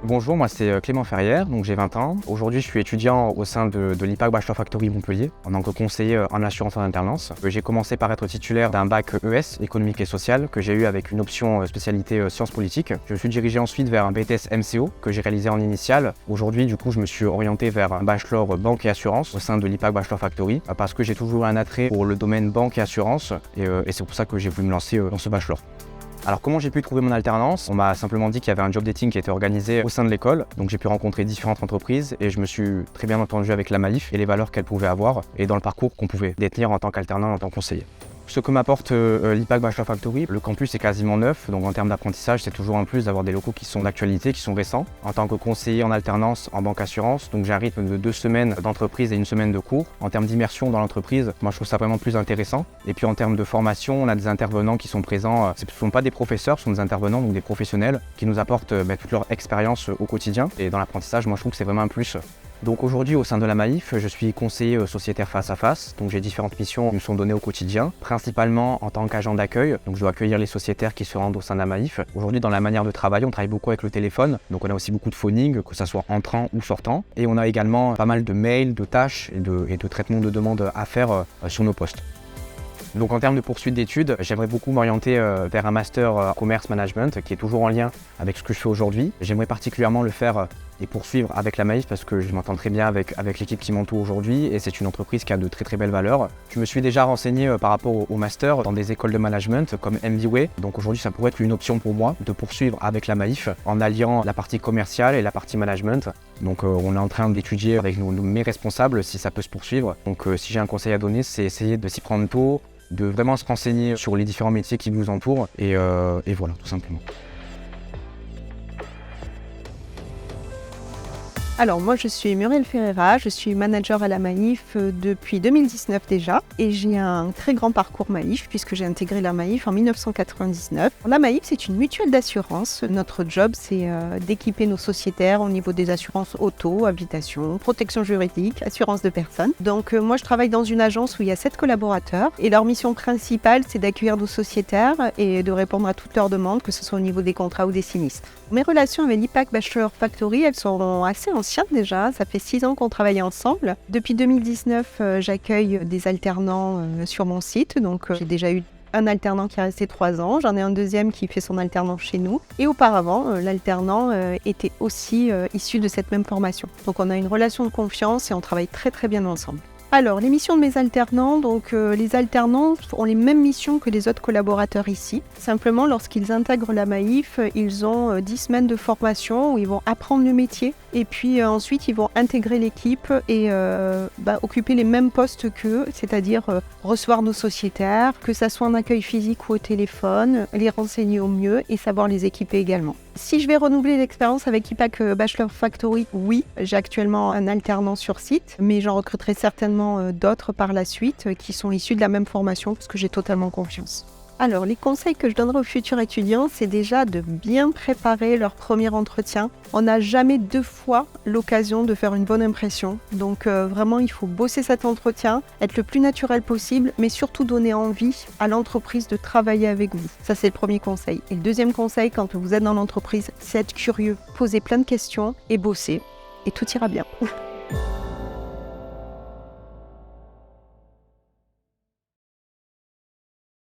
Bonjour, moi c'est Clément Ferrière, donc j'ai 20 ans. Aujourd'hui je suis étudiant au sein de l'IPAC Bachelor Factory Montpellier en tant que conseiller en assurance en alternance. J'ai commencé par être titulaire d'un bac ES, économique et social, que j'ai eu avec une option spécialité sciences politiques. Je me suis dirigé ensuite vers un BTS MCO que j'ai réalisé en initiale. Aujourd'hui du coup je me suis orienté vers un bachelor banque et assurance au sein de l'IPAC Bachelor Factory parce que j'ai toujours eu un attrait pour le domaine banque et assurance et c'est pour ça que j'ai voulu me lancer dans ce bachelor. Alors comment j'ai pu trouver mon alternance? On m'a simplement dit qu'il y avait un job dating qui était organisé au sein de l'école, donc j'ai pu rencontrer différentes entreprises et je me suis très bien entendu avec la Maïf et les valeurs qu'elle pouvait avoir et dans le parcours qu'on pouvait détenir en tant qu'alternant, en tant que conseiller. Ce que m'apporte l'IPAC Bachelor Factory, le campus est quasiment neuf, donc en termes d'apprentissage, c'est toujours un plus d'avoir des locaux qui sont d'actualité, qui sont récents. En tant que conseiller en alternance en banque assurance, donc j'ai un rythme de 2 semaines d'entreprise et 1 semaine de cours. En termes d'immersion dans l'entreprise, moi je trouve ça vraiment plus intéressant. Et puis en termes de formation, on a des intervenants qui sont présents, ce ne sont pas des professeurs, ce sont des intervenants, donc des professionnels qui nous apportent toute leur expérience au quotidien. Et dans l'apprentissage, moi je trouve que c'est vraiment un plus. Donc aujourd'hui au sein de la Maïf, je suis conseiller sociétaire face à face, donc j'ai différentes missions qui me sont données au quotidien, principalement en tant qu'agent d'accueil, donc je dois accueillir les sociétaires qui se rendent au sein de la Maïf. Aujourd'hui dans la manière de travailler, on travaille beaucoup avec le téléphone, donc on a aussi beaucoup de phoning, que ce soit entrant ou sortant, et on a également pas mal de mails, de tâches et de traitements de demandes à faire sur nos postes. Donc en termes de poursuite d'études, j'aimerais beaucoup m'orienter vers un master commerce management qui est toujours en lien avec ce que je fais aujourd'hui. J'aimerais particulièrement le faire et poursuivre avec la Maïf parce que je m'entends très bien avec l'équipe qui m'entoure aujourd'hui et c'est une entreprise qui a de très belles valeurs. Je me suis déjà renseigné par rapport au master dans des écoles de management comme MBWay. Donc aujourd'hui ça pourrait être une option pour moi de poursuivre avec la Maïf en alliant la partie commerciale et la partie management. Donc on est en train d'étudier avec mes responsables si ça peut se poursuivre. Donc si j'ai un conseil à donner, c'est essayer de s'y prendre tôt, de vraiment se renseigner sur les différents métiers qui vous entourent et voilà, tout simplement. Alors moi je suis Muriel Ferreira, je suis manager à la Maïf depuis 2019 déjà et j'ai un très grand parcours Maïf puisque j'ai intégré la Maïf en 1999. La Maïf c'est une mutuelle d'assurance, notre job c'est d'équiper nos sociétaires au niveau des assurances auto, habitation, protection juridique, assurance de personnes. Donc moi je travaille dans une agence où il y a 7 collaborateurs et leur mission principale c'est d'accueillir nos sociétaires et de répondre à toutes leurs demandes que ce soit au niveau des contrats ou des sinistres. Mes relations avec l'IPAC Bachelor Factory elles sont assez anciennes déjà, ça fait 6 ans qu'on travaille ensemble. Depuis 2019, j'accueille des alternants sur mon site, donc j'ai déjà eu un alternant qui est resté 3 ans, j'en ai un deuxième qui fait son alternance chez nous et auparavant l'alternant était aussi issu de cette même formation. Donc on a une relation de confiance et on travaille très bien ensemble. Alors, les missions de mes alternants, donc les alternants ont les mêmes missions que les autres collaborateurs ici. Simplement, lorsqu'ils intègrent la Maïf, ils ont 10 semaines de formation où ils vont apprendre le métier et puis ensuite ils vont intégrer l'équipe et occuper les mêmes postes qu'eux, c'est-à-dire recevoir nos sociétaires, que ça soit en accueil physique ou au téléphone, les renseigner au mieux et savoir les équiper également. Si je vais renouveler l'expérience avec IPAC Bachelor Factory, oui, j'ai actuellement un alternant sur site, mais j'en recruterai certainement d'autres par la suite qui sont issus de la même formation parce que j'ai totalement confiance. Alors, les conseils que je donnerai aux futurs étudiants, c'est déjà de bien préparer leur premier entretien. On n'a jamais 2 fois l'occasion de faire une bonne impression. Donc vraiment, il faut bosser cet entretien, être le plus naturel possible, mais surtout donner envie à l'entreprise de travailler avec vous. Ça, c'est le premier conseil. Et le deuxième conseil, quand vous êtes dans l'entreprise, c'est être curieux, poser plein de questions et bosser. Et tout ira bien.